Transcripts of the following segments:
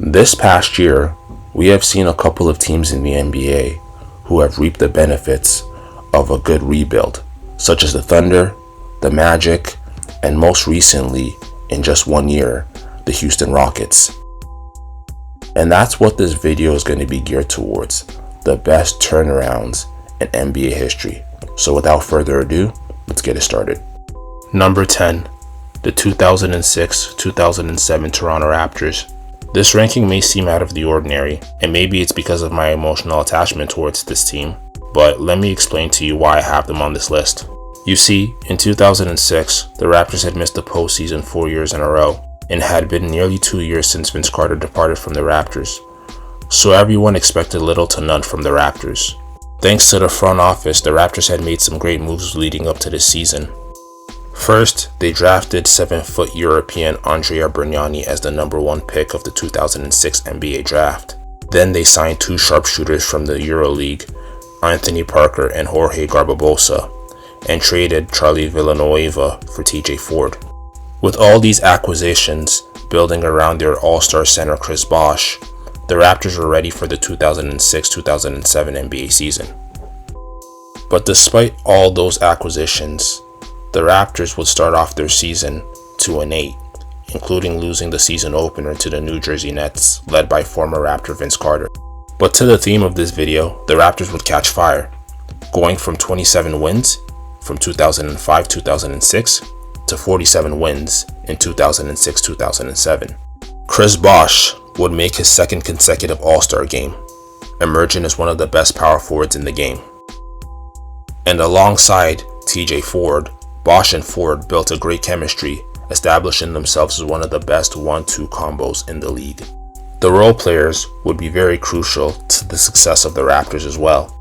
This past year, we have seen a couple of teams in the NBA who have reaped the benefits of a good rebuild, such as the Thunder, the Magic, and most recently, in just 1 year, the Houston Rockets. And that's what this video is going to be geared towards, the best turnarounds in NBA history. So without further ado, let's get it started. Number 10, the 2006-2007 Toronto Raptors. This ranking may seem out of the ordinary, and maybe it's because of my emotional attachment towards this team, but let me explain to you why I have them on this list. You see, in 2006, the Raptors had missed the postseason 4 years in a row, and had been nearly 2 years since Vince Carter departed from the Raptors. So everyone expected little to none from the Raptors. Thanks to the front office, the Raptors had made some great moves leading up to this season. First, they drafted 7-foot European Andrea Bargnani as the number 1 pick of the 2006 NBA draft. Then they signed 2 sharpshooters from the EuroLeague, Anthony Parker and Jorge Garbabosa, and traded Charlie Villanueva for TJ Ford. With all these acquisitions building around their all-star center Chris Bosh, the Raptors were ready for the 2006-2007 NBA season. But despite all those acquisitions, the Raptors would start off their season 2-8, including losing the season opener to the New Jersey Nets, led by former Raptor Vince Carter. But to the theme of this video, the Raptors would catch fire, going from 27 wins from 2005-2006 to 47 wins in 2006-2007. Chris Bosh would make his second consecutive All-Star game, emerging as one of the best power forwards in the game. And alongside TJ Ford, Bosh and Ford built a great chemistry, establishing themselves as one of the best 1-2 combos in the league. The role players would be very crucial to the success of the Raptors as well.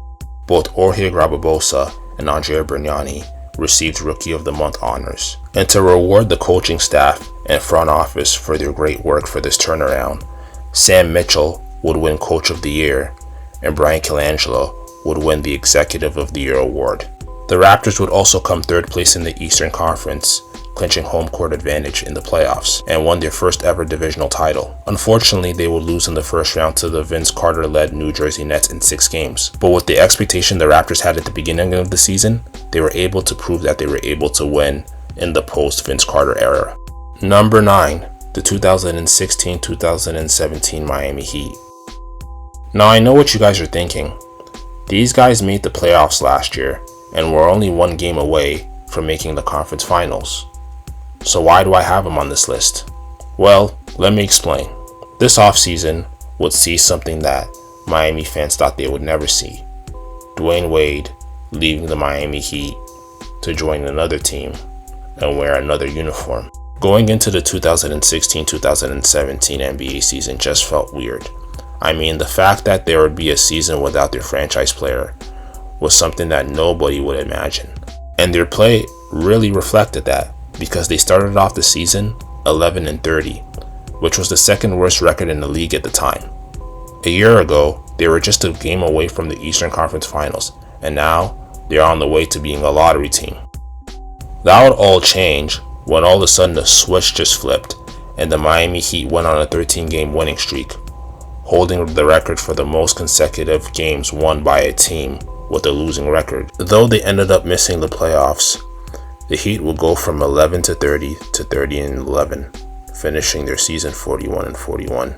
Both Jorge Garbabosa and Andrea Bargnani received Rookie of the Month honors. And to reward the coaching staff and front office for their great work for this turnaround, Sam Mitchell would win Coach of the Year, and Brian Colangelo would win the Executive of the Year award. The Raptors would also come third place in the Eastern Conference, clinching home court advantage in the playoffs, and won their first ever divisional title. Unfortunately, they would lose in the first round to the Vince Carter-led New Jersey Nets in 6 games. But with the expectation the Raptors had at the beginning of the season, they were able to prove that they were able to win in the post-Vince Carter era. Number 9, the 2016-2017 Miami Heat. Now I know what you guys are thinking. These guys made the playoffs last year, and were only 1 game away from making the conference finals. So why do I have them on this list? Well, let me explain. This offseason would see something that Miami fans thought they would never see. Dwayne Wade leaving the Miami Heat to join another team and wear another uniform. Going into the 2016-2017 NBA season just felt weird. I mean, the fact that there would be a season without their franchise player was something that nobody would imagine. And their play really reflected that, because they started off the season 11-30, which was the second worst record in the league at the time. A year ago, they were just a game away from the Eastern Conference Finals, and now they're on the way to being a lottery team. That would all change when all of a sudden the switch just flipped and the Miami Heat went on a 13-game winning streak, holding the record for the most consecutive games won by a team with a losing record. Though they ended up missing the playoffs, the Heat will go from 11-30 to 30-11, finishing their season 41-41.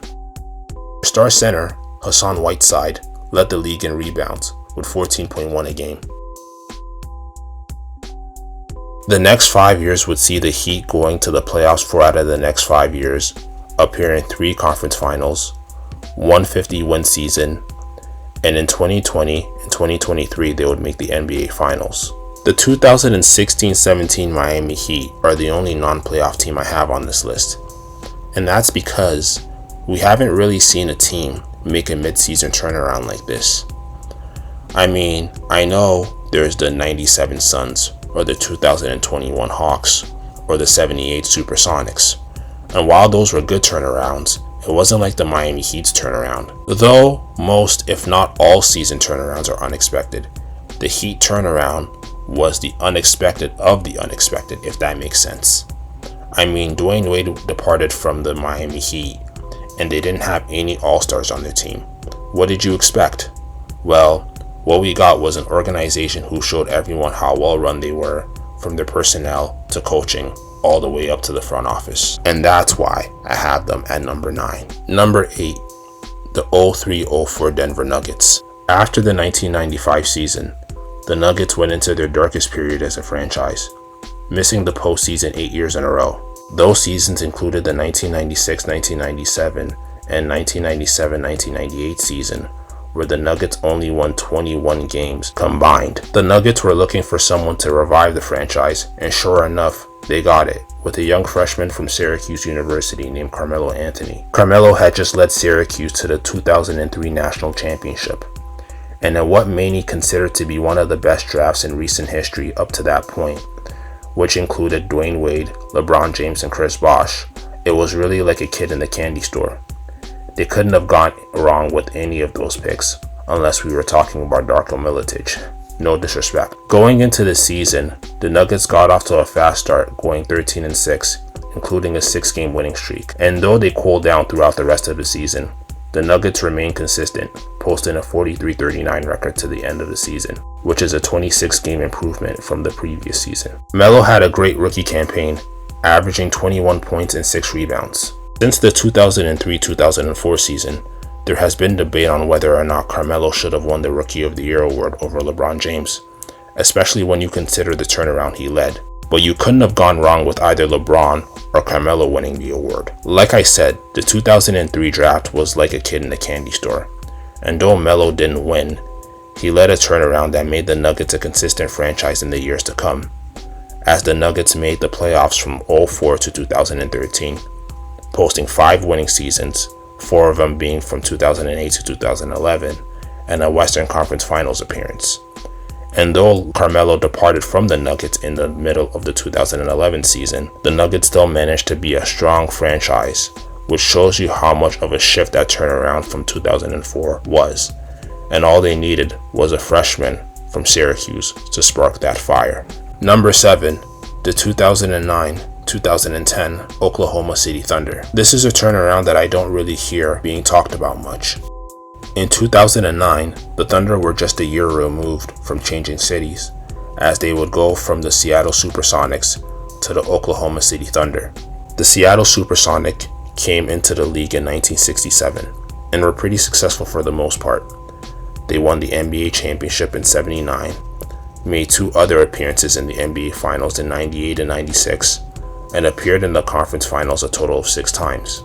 Star center Hassan Whiteside led the league in rebounds with 14.1 a game. The next 5 years would see the Heat going to the playoffs 4 out of the next 5 years, appearing in 3 conference finals, 150-win season, and in 2020 and 2023 they would make the NBA Finals. The 2016-17 Miami Heat are the only non-playoff team I have on this list, and that's because we haven't really seen a team make a mid-season turnaround like this. I mean, I know there's the 97 Suns, or the 2021 Hawks, or the 78 Supersonics, and while those were good turnarounds, it wasn't like the Miami Heat's turnaround. Though most, if not all, season turnarounds are unexpected, the Heat turnaround was the unexpected of the unexpected, if that makes sense. I mean, Dwayne Wade departed from the Miami Heat, and they didn't have any all-stars on their team. What did you expect? Well, what we got was an organization who showed everyone how well run they were, from their personnel to coaching, all the way up to the front office. And that's why I have them at number 9. Number 8, the 03-04 Denver Nuggets. After the 1995 season, the Nuggets went into their darkest period as a franchise, missing the postseason 8 years in a row. Those seasons included the 1996-1997 and 1997-1998 season, where the Nuggets only won 21 games combined. The Nuggets were looking for someone to revive the franchise, and sure enough, they got it, with a young freshman from Syracuse University named Carmelo Anthony. Carmelo had just led Syracuse to the 2003 National Championship, and in what many considered to be one of the best drafts in recent history up to that point, which included Dwayne Wade, LeBron James, and Chris Bosh, it was really like a kid in the candy store. They couldn't have gone wrong with any of those picks, unless we were talking about Darko Milicic. No disrespect. Going into the season, the Nuggets got off to a fast start, going 13-6, including a 6-game winning streak. And though they cooled down throughout the rest of the season, the Nuggets remained consistent, posting a 43-39 record to the end of the season, which is a 26-game improvement from the previous season. Melo had a great rookie campaign, averaging 21 points and 6 rebounds. Since the 2003-2004 season, there has been debate on whether or not Carmelo should have won the Rookie of the Year award over LeBron James, especially when you consider the turnaround he led. But you couldn't have gone wrong with either LeBron or Carmelo winning the award. Like I said, the 2003 draft was like a kid in the candy store, and though Melo didn't win, he led a turnaround that made the Nuggets a consistent franchise in the years to come, as the Nuggets made the playoffs from 2004 to 2013, posting 5 winning seasons, 4 of them being from 2008 to 2011, and a Western Conference Finals appearance. And though Carmelo departed from the Nuggets in the middle of the 2011 season, the Nuggets still managed to be a strong franchise, which shows you how much of a shift that turnaround from 2004 was. And all they needed was a freshman from Syracuse to spark that fire. Number 7, the 2009-2010 Oklahoma City Thunder. This is a turnaround that I don't really hear being talked about much. In 2009, the Thunder were just a year removed from changing cities, as they would go from the Seattle Supersonics to the Oklahoma City Thunder. The Seattle Supersonic came into the league in 1967 and were pretty successful for the most part. They won the NBA championship in '79, made 2 other appearances in the NBA Finals in '98 and '96, and appeared in the conference finals a total of 6 times.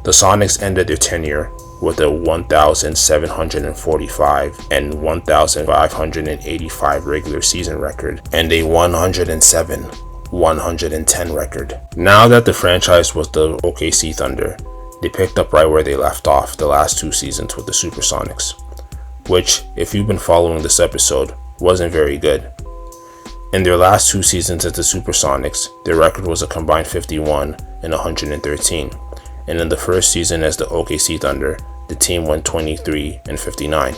The Sonics ended their tenure with a 1,745 and 1,585 regular season record and a 107-110 record. Now that the franchise was the OKC Thunder, they picked up right where they left off the last 2 seasons with the Supersonics, which, if you've been following this episode, wasn't very good. In their last 2 seasons as the Supersonics, their record was a combined 51 and 113. And in the first season as the OKC Thunder, the team went 23 and 59.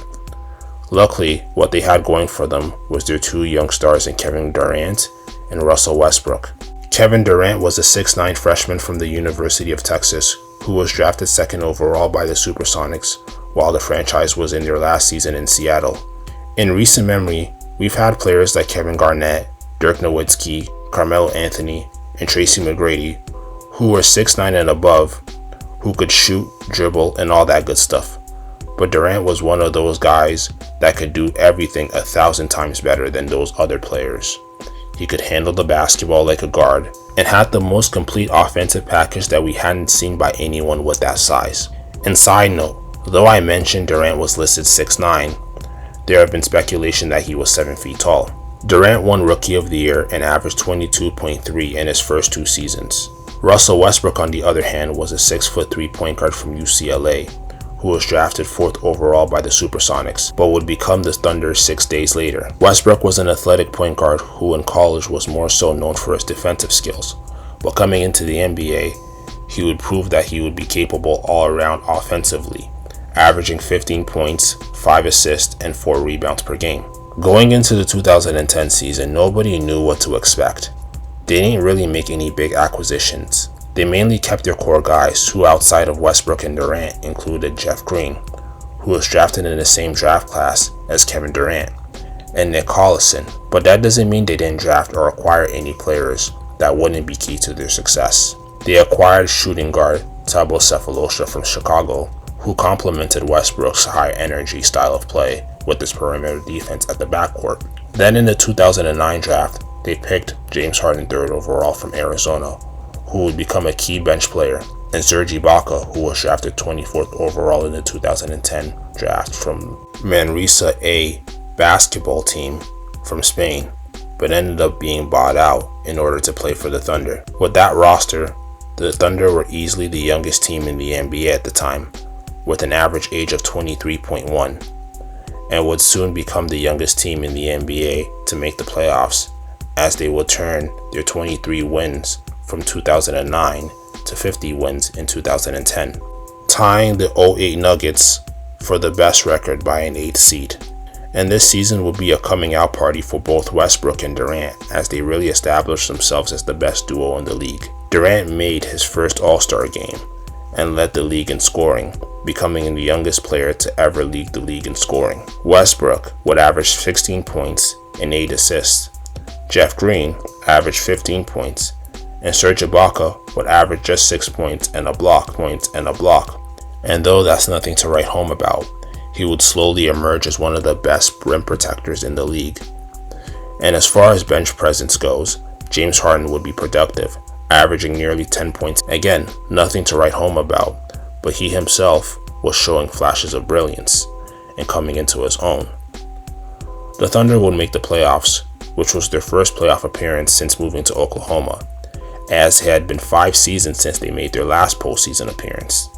Luckily, what they had going for them was their 2 young stars in Kevin Durant and Russell Westbrook. Kevin Durant was a 6'9" freshman from the University of Texas who was drafted 2nd overall by the Supersonics while the franchise was in their last season in Seattle. In recent memory, we've had players like Kevin Garnett, Dirk Nowitzki, Carmelo Anthony, and Tracy McGrady who were 6'9" and above, who could shoot, dribble, and all that good stuff. But Durant was one of those guys that could do everything 1,000 times better than those other players. He could handle the basketball like a guard and had the most complete offensive package that we hadn't seen by anyone with that size. And side note, though I mentioned Durant was listed 6'9", there have been speculation that he was 7 feet tall. Durant won Rookie of the Year and averaged 22.3 in his first 2 seasons. Russell Westbrook, on the other hand, was a 6'3" point guard from UCLA, who was drafted 4th overall by the Supersonics, but would become the Thunder 6 days later. Westbrook was an athletic point guard who in college was more so known for his defensive skills, but coming into the NBA, he would prove that he would be capable all around offensively, averaging 15 points, 5 assists, and 4 rebounds per game. Going into the 2010 season, nobody knew what to expect. They didn't really make any big acquisitions. They mainly kept their core guys, who outside of Westbrook and Durant included Jeff Green, who was drafted in the same draft class as Kevin Durant, and Nick Collison. But that doesn't mean they didn't draft or acquire any players that wouldn't be key to their success. They acquired shooting guard Thabo Sefolosha from Chicago, who complemented Westbrook's high-energy style of play with his perimeter defense at the backcourt. Then in the 2009 draft, they picked James Harden 3rd overall from Arizona, who would become a key bench player, and Serge Ibaka, who was drafted 24th overall in the 2010 draft from Manresa A basketball team from Spain, but ended up being bought out in order to play for the Thunder. With that roster, the Thunder were easily the youngest team in the NBA at the time, with an average age of 23.1, and would soon become the youngest team in the NBA to make the playoffs, as they would turn their 23 wins from 2009 to 50 wins in 2010, tying the 08 Nuggets for the best record by an 8th seed. And this season will be a coming out party for both Westbrook and Durant, as they really established themselves as the best duo in the league. Durant made his first All-Star game and led the league in scoring, becoming the youngest player to ever lead the league in scoring. Westbrook would average 16 points and 8 assists. Jeff Green averaged 15 points, and Serge Ibaka would average just 6 points and a block. And though that's nothing to write home about, he would slowly emerge as one of the best rim protectors in the league. And as far as bench presence goes, James Harden would be productive, averaging nearly 10 points. Again, nothing to write home about, but he himself was showing flashes of brilliance and coming into his own. The Thunder would make the playoffs, which was their first playoff appearance since moving to Oklahoma, as it had been 5 seasons since they made their last postseason appearance.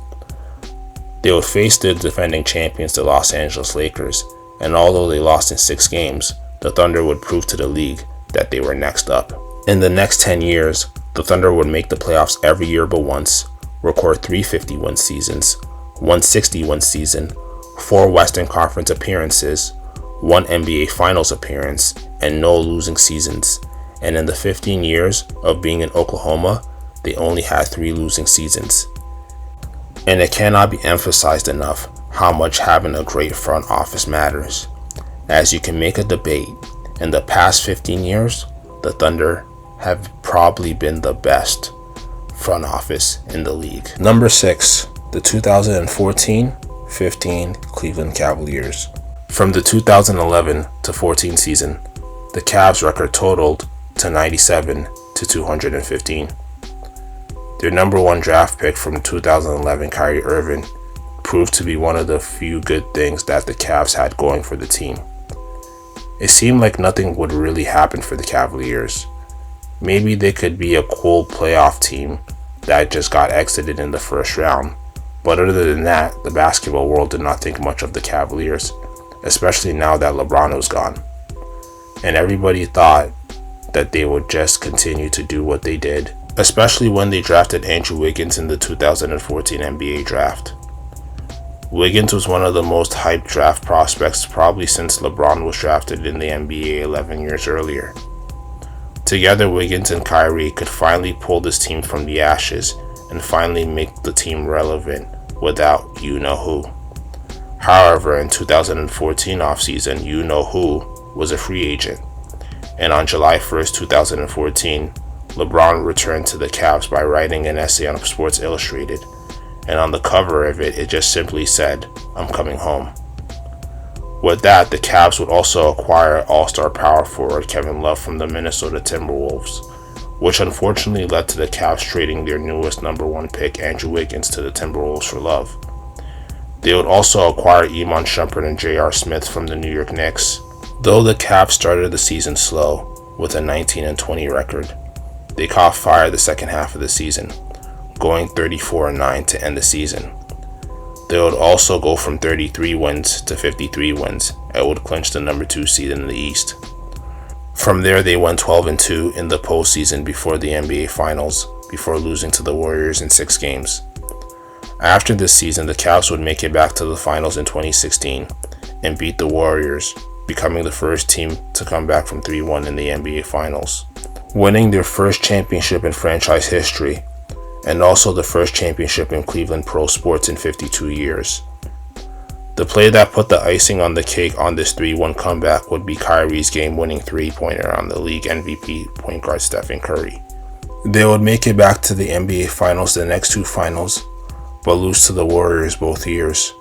They would face the defending champions, the Los Angeles Lakers, and although they lost in 6 games, the Thunder would prove to the league that they were next up. In the next 10 years, the Thunder would make the playoffs every year but once, record 3 50-win seasons, 1 60-win season, 4 Western Conference appearances, 1 NBA Finals appearance, and no losing seasons. And in the 15 years of being in Oklahoma, they only had 3 losing seasons. And it cannot be emphasized enough how much having a great front office matters. As you can make a debate, in the past 15 years, the Thunder have probably been the best front office in the league. Number 6, the 2014-15 Cleveland Cavaliers. From the 2011 to 14 season, the Cavs record totaled to 97 to 215. Their number 1 draft pick from 2011, Kyrie Irving, proved to be one of the few good things that the Cavs had going for the team. It seemed like nothing would really happen for the Cavaliers. Maybe they could be a cool playoff team that just got exited in the first round, but other than that, the basketball world did not think much of the Cavaliers, especially now that LeBron was gone. And everybody thought that they would just continue to do what they did, especially when they drafted Andrew Wiggins in the 2014 NBA draft. Wiggins was one of the most hyped draft prospects probably since LeBron was drafted in the NBA 11 years earlier. Together, Wiggins and Kyrie could finally pull this team from the ashes and finally make the team relevant without you-know-who. However, in 2014 offseason, you-know-who was a free agent, and on July 1st, 2014, LeBron returned to the Cavs by writing an essay on Sports Illustrated, and on the cover of it, it just simply said, "I'm coming home." With that, the Cavs would also acquire all-star power forward Kevin Love from the Minnesota Timberwolves, which unfortunately led to the Cavs trading their newest number 1 pick, Andrew Wiggins, to the Timberwolves for Love. They would also acquire Iman Shumpert and J.R. Smith from the New York Knicks. Though the Cavs started the season slow with a 19-20 record, they caught fire the second half of the season, going 34-9 to end the season. They would also go from 33 wins to 53 wins and would clinch the number 2 seed in the East. From there, they went 12-2 in the postseason before the NBA Finals, before losing to the Warriors in 6 games. After this season, the Cavs would make it back to the finals in 2016 and beat the Warriors, becoming the first team to come back from 3-1 in the NBA Finals, winning their first championship in franchise history and also the first championship in Cleveland pro sports in 52 years. The play that put the icing on the cake on this 3-1 comeback would be Kyrie's game-winning three-pointer on the league MVP point guard Stephen Curry. They would make it back to the NBA Finals the next two finals, but lose to the Warriors both years.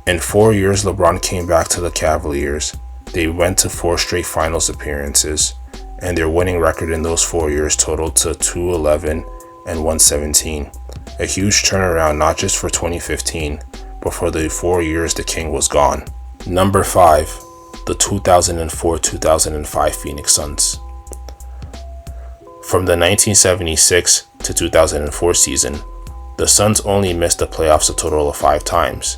In 4 years, LeBron came back to the Cavaliers. They went to 4 straight finals appearances, and their winning record in those 4 years totaled to 211 and 117. A huge turnaround not just for 2015, but for the 4 years the King was gone. Number 5, the 2004-2005 Phoenix Suns. From the 1976 to 2004 season, the Suns only missed the playoffs a total of 5 times,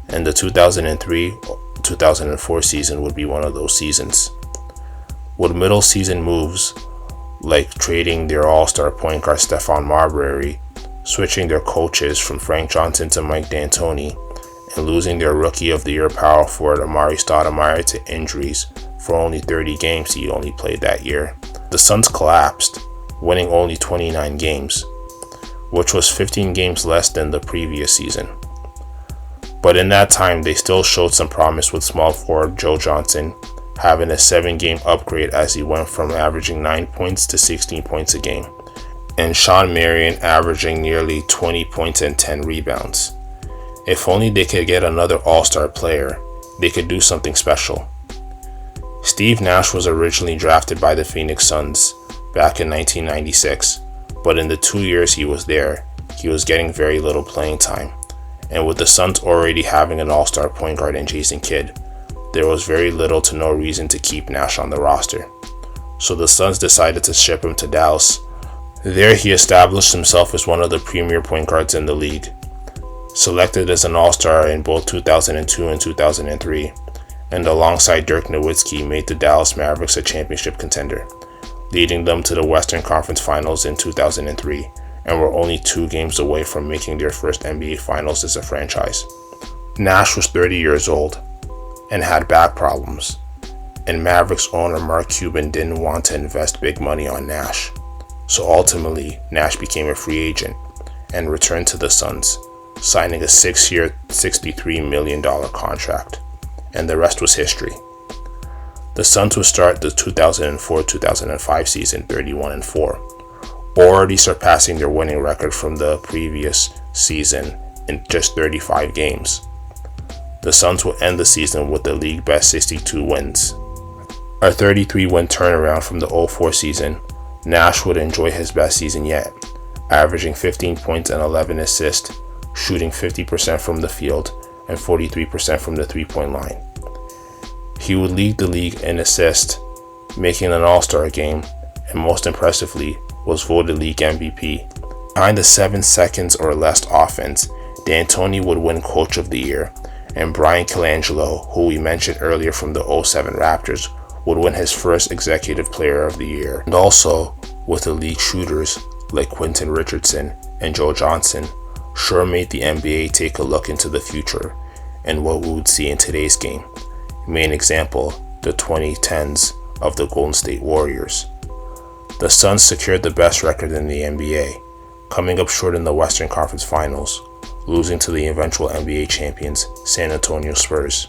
and the 2003-2004 season would be one of those seasons. With middle season moves like trading their all-star point guard Stephon Marbury, switching their coaches from Frank Johnson to Mike D'Antoni, and losing their Rookie of the Year power forward Amari Stoudemire to injuries for only 30 games he only played that year, the Suns collapsed, winning only 29 games, which was 15 games less than the previous season. But in that time, they still showed some promise with small forward Joe Johnson having a 7-game upgrade as he went from averaging 9 points to 16 points a game, and Shawn Marion averaging nearly 20 points and 10 rebounds. If only they could get another all-star player, they could do something special. Steve Nash was originally drafted by the Phoenix Suns back in 1996, but in the 2 years he was there, he was getting very little playing time, and with the Suns already having an all-star point guard in Jason Kidd, there was very little to no reason to keep Nash on the roster. So the Suns decided to ship him to Dallas. There he established himself as one of the premier point guards in the league. Selected as an all-star in both 2002 and 2003, and alongside Dirk Nowitzki made the Dallas Mavericks a championship contender, leading them to the Western Conference Finals in 2003, and were only 2 games away from making their first NBA Finals as a franchise. Nash was 30 years old and had back problems, and Mavericks owner Mark Cuban didn't want to invest big money on Nash. So ultimately, Nash became a free agent and returned to the Suns, signing a 6-year, $63 million contract, and the rest was history. The Suns would start the 2004-2005 season 31-4, already surpassing their winning record from the previous season in just 35 games. The Suns would end the season with the league best 62 wins. A 33-win turnaround from the 04 season, Nash would enjoy his best season yet, averaging 15 points and 11 assists, shooting 50% from the field and 43% from the three-point line. He would lead the league in assists, making an all-star game, and most impressively, was voted league MVP. Behind the 7 seconds or less offense, D'Antoni would win Coach of the Year, and Brian Colangelo, who we mentioned earlier from the 07 Raptors, would win his first Executive Player of the Year. And also, with elite shooters like Quentin Richardson and Joe Johnson, sure made the NBA take a look into the future and what we would see in today's game. Main example, the 2010s of the Golden State Warriors. The Suns secured the best record in the NBA, coming up short in the Western Conference Finals, losing to the eventual NBA champions San Antonio Spurs.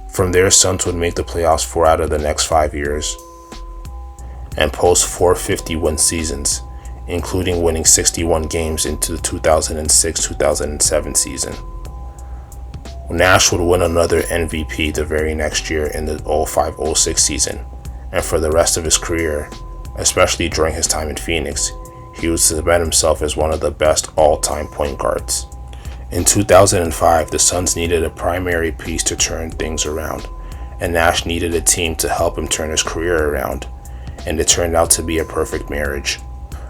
From there, Suns would make the playoffs 4 out of the next 5 years and post 450-win seasons, including winning 61 games into the 2006-2007 season. Nash would win another MVP the very next year in the 05-06 season, and for the rest of his career, especially during his time in Phoenix, he would cement himself as one of the best all-time point guards. In 2005, the Suns needed a primary piece to turn things around, and Nash needed a team to help him turn his career around, and it turned out to be a perfect marriage.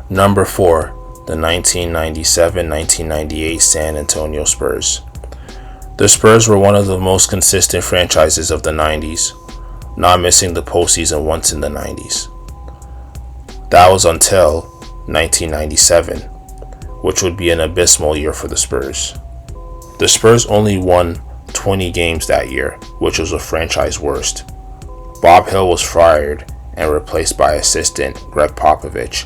Number 4, the 1997-1998 San Antonio Spurs. The Spurs were one of the most consistent franchises of the 90s, not missing the postseason once in the 90s. That was until 1997, which would be an abysmal year for the Spurs. The Spurs only won 20 games that year, which was a franchise worst. Bob Hill was fired and replaced by assistant Greg Popovich,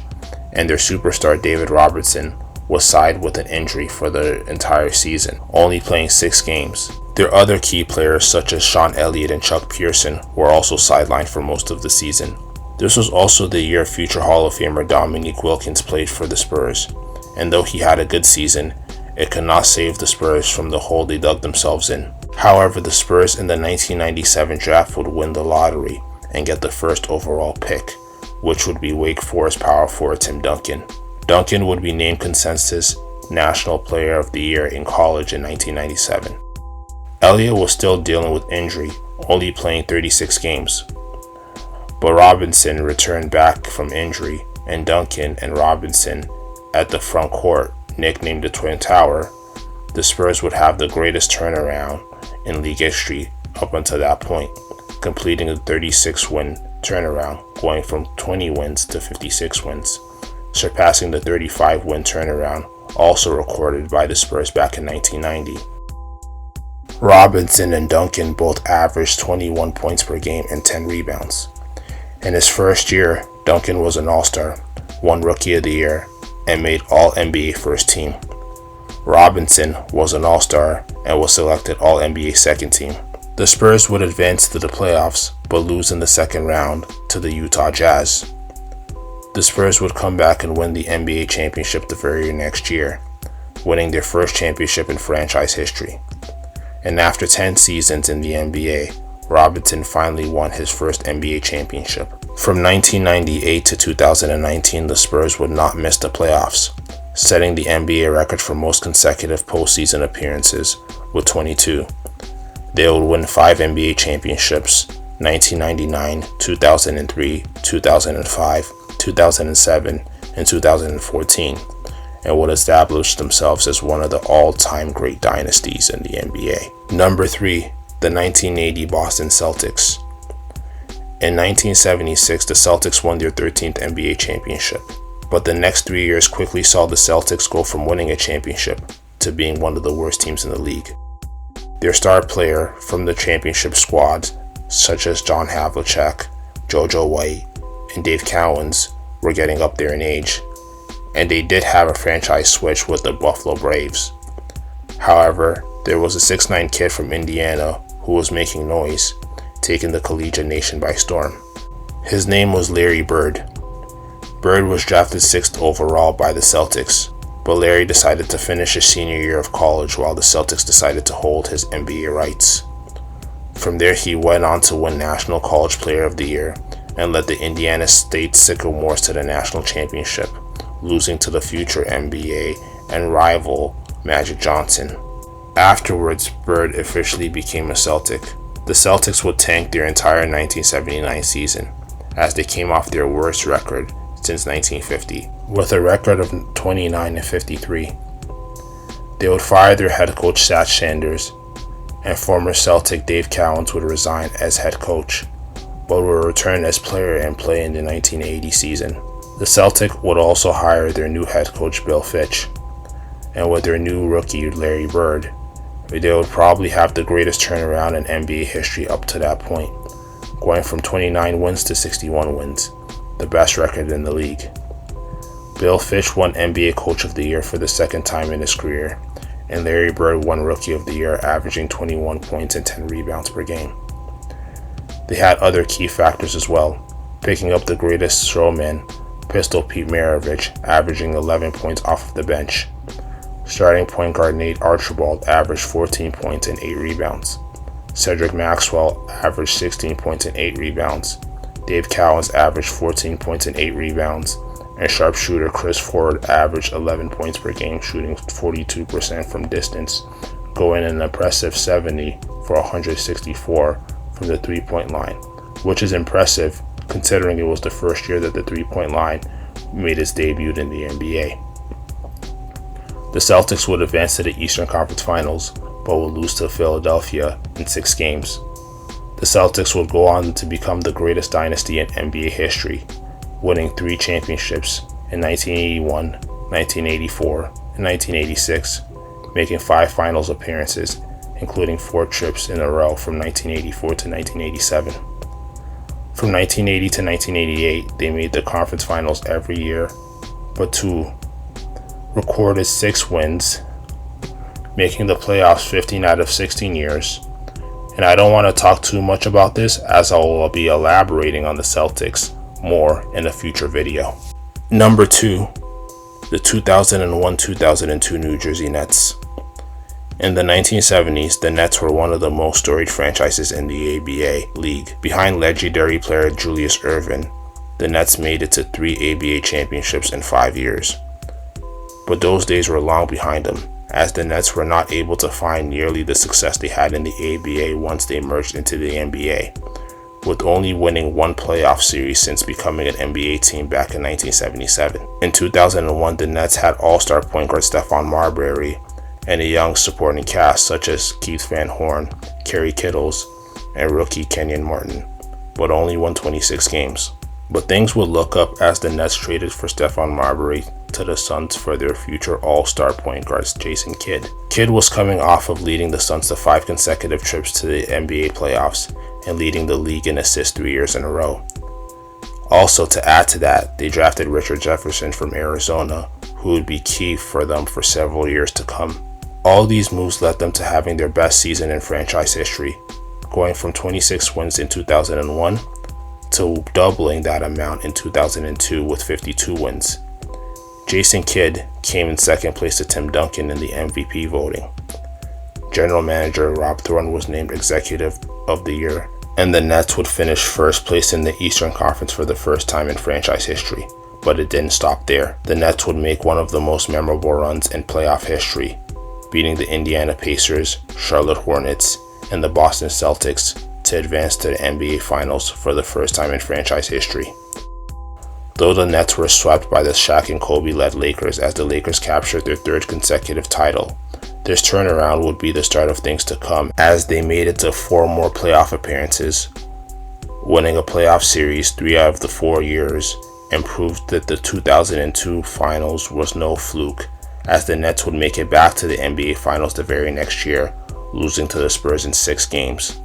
and their superstar David Robertson was saddled with an injury for the entire season, only playing 6 games. Their other key players such as Sean Elliott and Chuck Pearson were also sidelined for most of the season. This was also the year future Hall of Famer Dominique Wilkins played for the Spurs, and though he had a good season, it could not save the Spurs from the hole they dug themselves in. However, the Spurs in the 1997 draft would win the lottery and get the first overall pick, which would be Wake Forest power forward Tim Duncan. Duncan would be named consensus National Player of the Year in college in 1997. Elliott was still dealing with injury, only playing 36 games. But Robinson returned back from injury, and Duncan and Robinson at the front court, nicknamed the Twin Tower, the Spurs would have the greatest turnaround in league history up until that point, completing a 36-win turnaround, going from 20 wins to 56 wins, surpassing the 35-win turnaround also recorded by the Spurs back in 1990. Robinson and Duncan both averaged 21 points per game and 10 rebounds. In his first year, Duncan was an All-Star, won Rookie of the Year, and made All-NBA First Team. Robinson was an All-Star and was selected All-NBA Second Team. The Spurs would advance to the playoffs, but lose in the second round to the Utah Jazz. The Spurs would come back and win the NBA championship the very next year, winning their first championship in franchise history. And after 10 seasons in the NBA, Robinson finally won his first NBA championship. From 1998 to 2019, the Spurs would not miss the playoffs, setting the NBA record for most consecutive postseason appearances with 22. They would win 5 NBA championships, 1999, 2003, 2005, 2007, and 2014, and would establish themselves as one of the all-time great dynasties in the NBA. Number 3, the 1980 Boston Celtics. In 1976, the Celtics won their 13th NBA championship, but the next 3 years quickly saw the Celtics go from winning a championship to being one of the worst teams in the league. Their star player from the championship squad, such as John Havlicek, JoJo White, and Dave Cowens, were getting up there in age, and they did have a franchise switch with the Buffalo Braves. However, there was a 6'9" kid from Indiana who was making noise, taking the collegiate nation by storm. His name was Larry Bird. Bird was drafted 6th overall by the Celtics, but Larry decided to finish his senior year of college while the Celtics decided to hold his NBA rights. From there, he went on to win National College Player of the Year and led the Indiana State Sycamores to the national championship, losing to the future NBA and rival Magic Johnson. Afterwards, Bird officially became a Celtic. The Celtics would tank their entire 1979 season, as they came off their worst record since 1950, with a record of 29-53. They would fire their head coach Satch Sanders, and former Celtic Dave Cowens would resign as head coach, but would return as player and play in the 1980 season. The Celtic would also hire their new head coach Bill Fitch, and with their new rookie Larry Bird, they would probably have the greatest turnaround in NBA history up to that point, going from 29 wins to 61 wins, the best record in the league. Bill Fitch won NBA Coach of the Year for the second time in his career, and Larry Bird won Rookie of the Year, averaging 21 points and 10 rebounds per game. They had other key factors as well, picking up the greatest showman, Pistol Pete Maravich, averaging 11 points off of the bench. Starting point guard Nate Archibald averaged 14 points and 8 rebounds. Cedric Maxwell averaged 16 points and 8 rebounds. Dave Cowens averaged 14 points and 8 rebounds. And sharpshooter Chris Ford averaged 11 points per game, shooting 42% from distance, going an impressive 70 for 164 from the three-point line, which is impressive considering it was the first year that the three-point line made its debut in the NBA. The Celtics would advance to the Eastern Conference Finals, but would lose to Philadelphia in 6 games. The Celtics would go on to become the greatest dynasty in NBA history, winning 3 championships in 1981, 1984, and 1986, making 5 finals appearances, including 4 trips in a row from 1984 to 1987. From 1980 to 1988, they made the conference finals every year but 2, recorded 6 wins, making the playoffs 15 out of 16 years. And I don't want to talk too much about this, as I will be elaborating on the Celtics more in a future video. Number 2, the 2001-2002 New Jersey Nets. In the 1970s, the Nets were one of the most storied franchises in the ABA league. Behind legendary player Julius Erving, the Nets made it to 3 ABA championships in 5 years. But those days were long behind them, as the Nets were not able to find nearly the success they had in the ABA once they merged into the NBA, with only winning 1 playoff series since becoming an NBA team back in 1977. In 2001, the Nets had all-star point guard Stephon Marbury and a young supporting cast such as Keith Van Horn, Kerry Kittles, and rookie Kenyon Martin, but only won 26 games. But things would look up as the Nets traded for Stephon Marbury to the Suns for their future all-star point guard Jason Kidd. Kidd was coming off of leading the Suns to 5 consecutive trips to the NBA playoffs and leading the league in assists 3 years in a row. Also, to add to that, they drafted Richard Jefferson from Arizona, who would be key for them for several years to come. All these moves led them to having their best season in franchise history, going from 26 wins in 2001 to doubling that amount in 2002 with 52 wins. Jason Kidd came in second place to Tim Duncan in the MVP voting. General manager Rob Thorne was named Executive of the Year, and the Nets would finish first place in the Eastern Conference for the first time in franchise history. But it didn't stop there. The Nets would make one of the most memorable runs in playoff history, beating the Indiana Pacers, Charlotte Hornets, and the Boston Celtics to advance to the NBA Finals for the first time in franchise history. Though the Nets were swept by the Shaq and Kobe-led Lakers as the Lakers captured their 3rd consecutive title, this turnaround would be the start of things to come, as they made it to 4 more playoff appearances, winning a playoff series 3 out of the 4 years, and proved that the 2002 Finals was no fluke, as the Nets would make it back to the NBA Finals the very next year, losing to the Spurs in 6 games.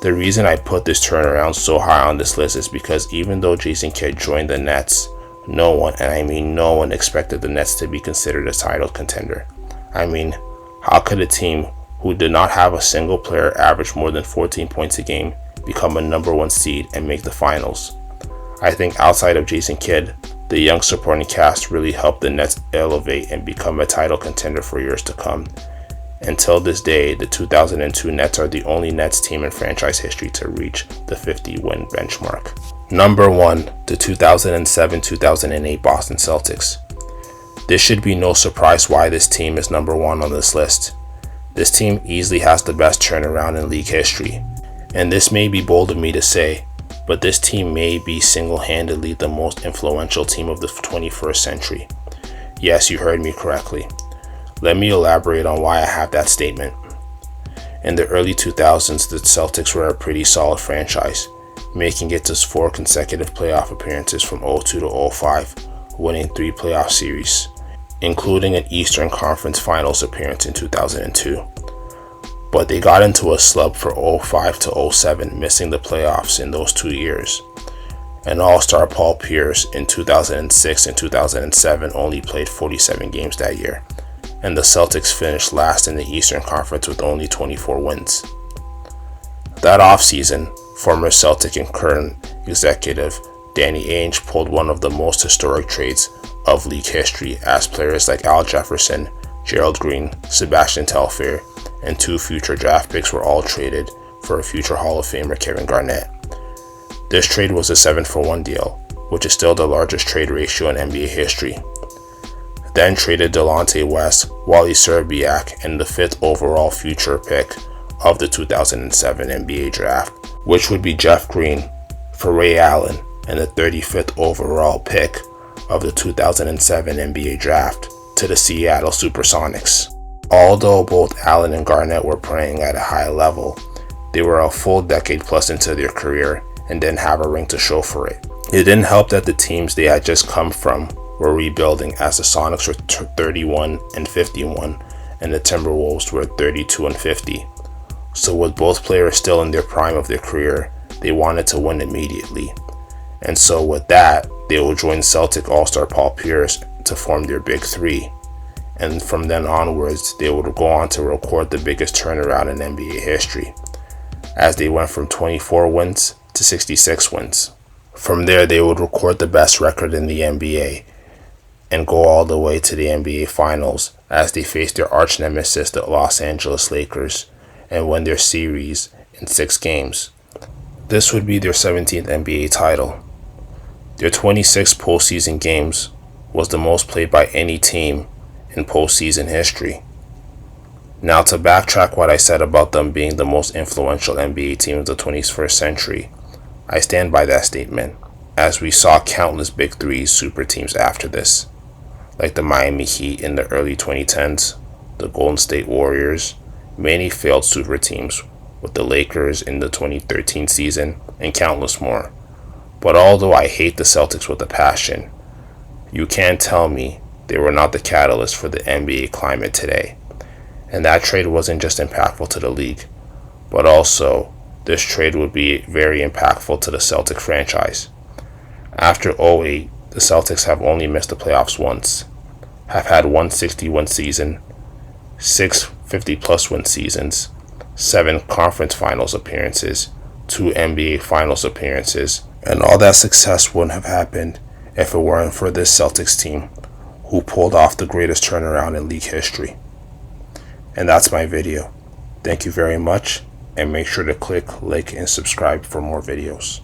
The reason I put this turnaround so high on this list is because even though Jason Kidd joined the Nets, no one, and I mean no one, expected the Nets to be considered a title contender. I mean, how could a team who did not have a single player average more than 14 points a game become a number 1 seed and make the finals? I think outside of Jason Kidd, the young supporting cast really helped the Nets elevate and become a title contender for years to come. Until this day, the 2002 Nets are the only Nets team in franchise history to reach the 50-win benchmark. Number 1, the 2007-2008 Boston Celtics. This should be no surprise why this team is number 1 on this list. This team easily has the best turnaround in league history. And this may be bold of me to say, but this team may be single-handedly the most influential team of the 21st century. Yes, you heard me correctly. Let me elaborate on why I have that statement. In the early 2000s, the Celtics were a pretty solid franchise, making it to 4 consecutive playoff appearances from 2002 to 05, winning 3 playoff series, including an Eastern Conference Finals appearance in 2002. But they got into a slump for 05 to 07, missing the playoffs in those 2 years. And All-Star Paul Pierce in 2006 and 2007 only played 47 games that year, and the Celtics finished last in the Eastern Conference with only 24 wins. That offseason, former Celtic and current executive Danny Ainge pulled one of the most historic trades of league history, as players like Al Jefferson, Gerald Green, Sebastian Telfair, and 2 future draft picks were all traded for a future Hall of Famer Kevin Garnett. This trade was a 7-for-1 deal, which is still the largest trade ratio in NBA history. Then traded Delonte West, Wally Szczerbiak, and the 5th overall future pick of the 2007 NBA draft, which would be Jeff Green, for Ray Allen, and the 35th overall pick of the 2007 NBA draft to the Seattle Supersonics. Although both Allen and Garnett were playing at a high level, they were a full decade plus into their career and didn't have a ring to show for it. It didn't help that the teams they had just come from were rebuilding, as the Sonics were 31-51 and the Timberwolves were 32-50. So with both players still in their prime of their career, they wanted to win immediately. And so with that, they will join Celtic All-Star Paul Pierce to form their big three. And from then onwards, they would go on to record the biggest turnaround in NBA history, as they went from 24 wins to 66 wins. From there, they would record the best record in the NBA and go all the way to the NBA Finals as they faced their arch nemesis, the Los Angeles Lakers, and win their series in 6 games. This would be their 17th NBA title. Their 26 postseason games was the most played by any team in postseason history. Now, to backtrack what I said about them being the most influential NBA team of the 21st century, I stand by that statement, as we saw countless Big Three super teams after this, like the Miami Heat in the early 2010s, the Golden State Warriors, many failed super teams with the Lakers in the 2013 season, and countless more. But although I hate the Celtics with a passion, you can't tell me they were not the catalyst for the NBA climate today. And that trade wasn't just impactful to the league, but also this trade would be very impactful to the Celtic franchise. After 2008, the Celtics have only missed the playoffs once, have had one 60-win season, 6 50-plus win seasons, 7 conference finals appearances, 2 NBA finals appearances, and all that success wouldn't have happened if it weren't for this Celtics team, who pulled off the greatest turnaround in league history. And that's my video. Thank you very much, and make sure to click, like, and subscribe for more videos.